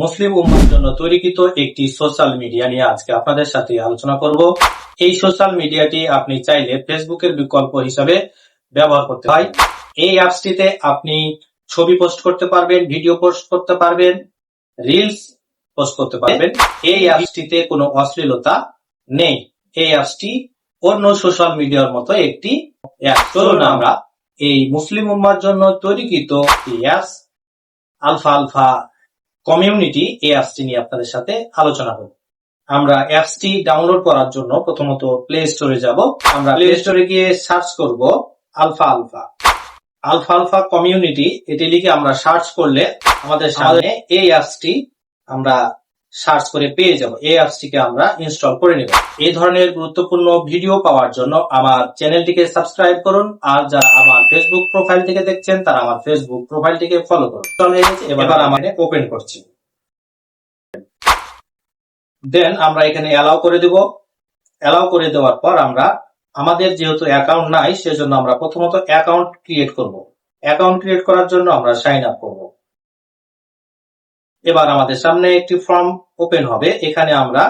মুসলিম উম্মার জন্য তৈরিকৃত একটি সোশ্যাল মিডিয়া নিয়ে আজকে আপনাদের সাথে আলোচনা করব। এই সোশ্যাল মিডিয়াটি আপনি চাইলে ফেসবুকের বিকল্প হিসাবে ব্যবহার করতে হয়। এই অ্যাপসটিতে আপনি ছবি পোস্ট করতে পারবেন, ভিডিও পোস্ট করতে পারবেন, রিলস পোস্ট করতে পারবেন। এই অ্যাপসটিতে কোনো অশ্লীলতা নেই। এই অ্যাপসটি অন্য সোশ্যাল মিডিয়ার মতো একটি অ্যাপ। চলুন আমরা এই মুসলিম উম্মার জন্য তৈরিকৃত অ্যাপস আলফা কমিউনিটি এই অ্যাপসটি নিয়ে আপনাদের সাথে আলোচনা করব। আমরা অ্যাপসটি ডাউনলোড করার জন্য প্রথমত প্লে স্টোরে যাব। আমরা প্লে স্টোরে গিয়ে সার্চ করব আলফা কমিউনিটি। এটি লিখে আমরা সার্চ করলে আমাদের সামনে এই অ্যাপসটি আমরা সার্চ করে পেয়ে যাব। এই অ্যাপসটিকে আমরা ইনস্টল করে নেব। এই ধরনের গুরুত্বপূর্ণ ভিডিও পাওয়ার জন্য আমার চ্যানেলটিকে সাবস্ক্রাইব করুন। আর যারা আমার ফেসবুক প্রোফাইল থেকে দেখছেন তারা আমার ফেসবুক প্রোফাইলটিকে ফলো করুন। এবার আমার ওপেন করছি। দেন আমরা এখানে অ্যালাউ করে দেব। অ্যালাউ করে দেওয়ার পর আমরা আমাদের যেহেতু অ্যাকাউন্ট নাই সেজন্য আমরা প্রথমত অ্যাকাউন্ট ক্রিয়েট করব। অ্যাকাউন্ট ক্রিয়েট করার জন্য আমরা সাইন আপ করব। এবার আমাদের সামনে একটি ফর্ম ওপেন হবে। এখানে আমরা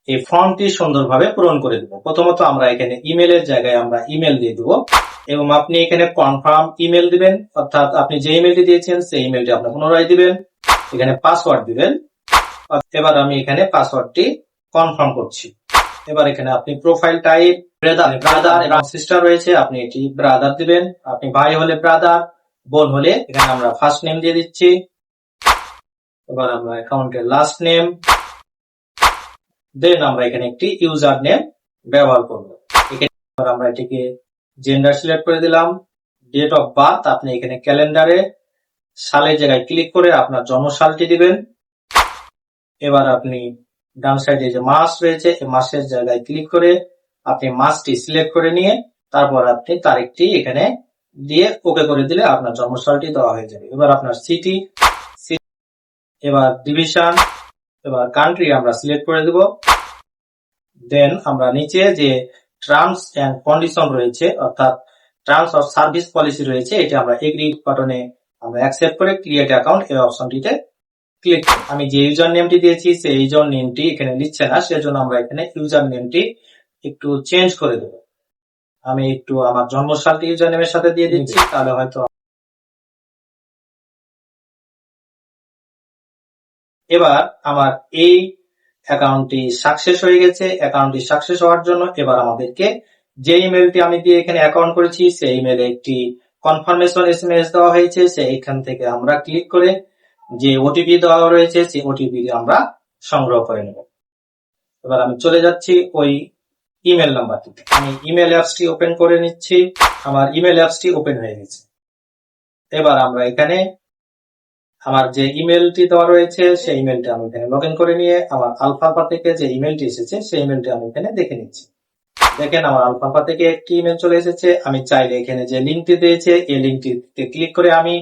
এই ফর্মটি সুন্দরভাবে পূরণ করে দেব। প্রথমত আমরা এখানে ইমেলের জায়গায় আমরা ইমেল দিয়ে দেব এবং আপনি এখানে কনফার্ম ইমেল দিবেন, অর্থাৎ আপনি যে ইমেলটি দিয়েছেন সেই ইমেলটি আপনি পুনরায় দিবেন। এখানে পাসওয়ার্ড দিবেন। এবার আমি এখানে পাসওয়ার্ডটি কনফার্ম করছি। এবার এখানে আপনি প্রোফাইল টাইপ ব্রাদার এবং সিস্টার রয়েছে, আপনি এটি ব্রাদার দিবেন। আপনি ভাই হলে ব্রাদার, বোন হলে এখানে আমরা ফার্স্ট নেম দিয়ে দিচ্ছি। এবার আমরা অ্যাকাউন্টের লাস্ট নেম, দেন আমরা এখানে একটি ইউজার নেম ব্যবহার করব। এখানে আমরা এটিকে জেন্ডার সিলেক্ট করে দিলাম। ডেট অফ বার্থ আপনি এখানে ক্যালেন্ডারে সালের জায়গায় ক্লিক করে আপনার জন্মসালটি দিবেন। এবার আপনি ডান সাইডে যে মাস রয়েছে এই মাসের জায়গায় ক্লিক করে আপনি মাসটি সিলেক্ট করে নিয়ে তারপর আপনি তারিখটি এখানে দিয়ে ওকে করে দিলে আপনার জন্মসালটি দেওয়া হয়ে যাবে। এবার আপনার সিটি, এবার ডিভিশন, এবার কান্ট্রি আমরা সিলেক্ট করে দেব। দেন আমরা নিচে যে টার্মস এন্ড কন্ডিশন রয়েছে অর্থাৎ টার্মস অফ সার্ভিস পলিসি রয়েছে এটি আমরা এগ্রি বাটনে আমরা অ্যাকসেপ্ট করে ক্রিয়েট অ্যাকাউন্ট এই অপশনটিতে ক্লিক করব। আমি যে ইউজার নেমটি দিয়েছি সেই ইউজার নেমটি এখানে নিচ্ছে না, সেজন্য আমরা এখানে ইউজার নেমটি একটু চেঞ্জ করে দেব। আমি একটু আমার জন্মসালটি ইউজার নেমের সাথে দিয়ে দিচ্ছি, তাহলে হয়তো। এবার আমার এই অ্যাকাউন্টটি সাকসেস হয়ে গেছে। অ্যাকাউন্টটি সাকসেস হওয়ার জন্য এবার আমাদেরকে যে ইমেলটি আমি দিয়ে এখানে অ্যাকাউন্ট করেছি সেই ইমেলে একটি কনফার্মেশন এসএমএস দেওয়া হয়েছে। সেইখান থেকে আমরা ক্লিক করে যে ওটিপি দেওয়া রয়েছে সেই ওটিপি আমরা সংগ্রহ করে নেব। এবার আমি চলে যাচ্ছি ওই ইমেল নাম্বারটিতে। আমি ইমেল অ্যাপসটি ওপেন করে নিচ্ছি। আমার ইমেল অ্যাপসটি ওপেন হয়ে গেছে। এবার আমরা এখানে আমার যে ইমেলটি দেওয়া রয়েছে সেই ইমেলটি আমি এখানে লগ ইন করে নিয়ে আমার আলফাফা থেকে যে ইমেলটি এসেছে সেই ইমেলটি আমি এখানে দেখে নিচ্ছি। দেখেন আমার আলফাফা থেকে একটি ইমেল চলে এসেছে। আমি চাইলে এখানে যে লিঙ্কটি দিয়েছে এই লিঙ্কটিতে ক্লিক করে আমি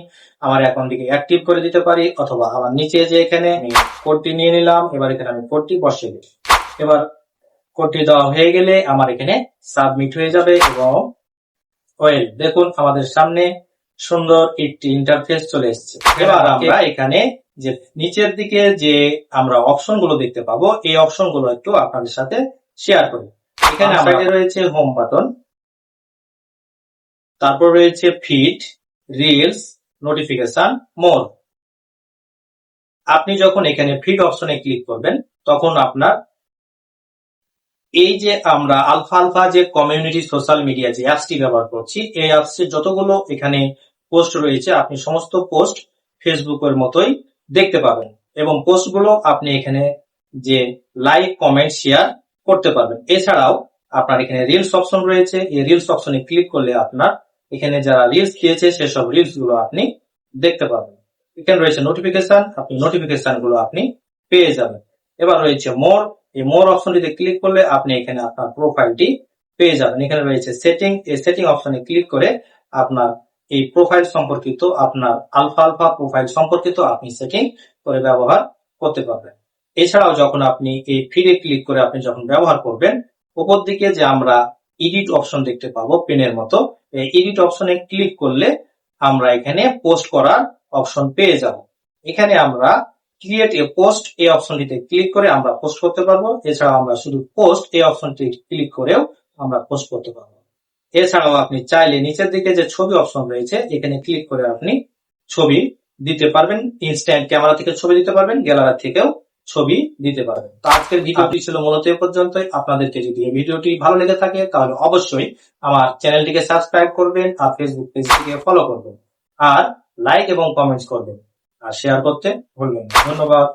আমার অ্যাকাউন্টটিকে অ্যাক্টিভ করে দিতে পারি, অথবা আমার নিচে যে এখানে আমি কোডটি নিয়ে নিলাম। এবার এখানে আমি কোডটি বসিয়ে দিই। এবার কোডটি দেওয়া হয়ে গেলে আমার এখানে সাবমিট হয়ে যাবে এবং দেখুন আমাদের সামনে সুন্দর একটি ইন্টারফেস চলে এসেছে। এবার আমরা এখানে যে নিচের দিকে যে আমরা অপশন গুলো দেখতে পাবো এই অপশন গুলো একটু আপনাদের সাথে শেয়ার করি। এখানে আমাদের রয়েছে হোম বাটন, তারপর রয়েছে ফিড, রিলস, নোটিফিকেশন, মোর। আপনি যখন এখানে ফিড অপশনে ক্লিক করবেন তখন আপনার এই যে আমরা আলফা যে কমিউনিটি সোশ্যাল মিডিয়া যে অ্যাপসটি ব্যবহার করছি এই অ্যাপসের যতগুলো এখানে পোস্ট রয়েছে আপনি সমস্ত পোস্ট ফেসবুকের মতোই দেখতে পাবেন এবং পোস্টগুলো আপনি এখানে যে লাইক, কমেন্ট, শেয়ার করতে পারবেন। এছাড়াও আপনার এখানে রিলস অপশন রয়েছে। এই রিলস অপশনে ক্লিক করলে আপনার এখানে যারা রিলস দিয়েছে সেসব রিলস গুলো আপনি দেখতে পাবেন। এখানে রয়েছে নোটিফিকেশন, আপনি নোটিফিকেশন গুলো আপনি পেয়ে যাবেন। এবার রয়েছে মোর, এই মোর অপশনটিতে ক্লিক করলে আপনি এখানে আপনার প্রোফাইলটি পেয়ে যাবেন। এখানে রয়েছে সেটিং, এই সেটিং অপশনে ক্লিক করে আপনার এই প্রোফাইল সম্পর্কিত আপনার আলফা প্রোফাইল সম্পর্কিত আপনি সেটিং করে ব্যবহার করতে পারবেন। এছাড়াও যখন আপনি এই ফিডে ক্লিক করে আপনি যখন ব্যবহার করবেন উপর দিকে যে আমরা এডিট অপশন দেখতে পাবো পেনের মতো, এই এডিট অপশনে ক্লিক করলে আমরা এখানে পোস্ট করার অপশন পেয়ে যাব। এখানে আমরা ক্রিয়েট এ পোস্ট এই অপশনটিতে ক্লিক করে আমরা পোস্ট করতে পারবো। এছাড়াও আমরা শুধু পোস্ট এই অপশনটি ক্লিক করেও আমরা পোস্ট করতে পারবো। এছাড়াও আপনি চাইলে নিচের দিকে যে ছবি অপশন রয়েছে এখানে ক্লিক করে আপনি ছবি দিতে পারবেন। ইনস্ট্যান্ট ক্যামেরা থেকে ছবি দিতে পারবেন, গ্যালারি থেকেও ছবি দিতে পারবেন। তো আজকের ভিডিওটি ছিল মূলত এ পর্যন্তই। আপনাদেরকে যদি এই ভিডিওটি ভালো লেগে থাকে তাহলে অবশ্যই আমার চ্যানেলটিকে সাবস্ক্রাইব করবেন আর ফেসবুক পেজটিকে ফলো করবেন আর লাইক এবং কমেন্টস করবেন আর শেয়ার করতে ভুলবেন না। ধন্যবাদ।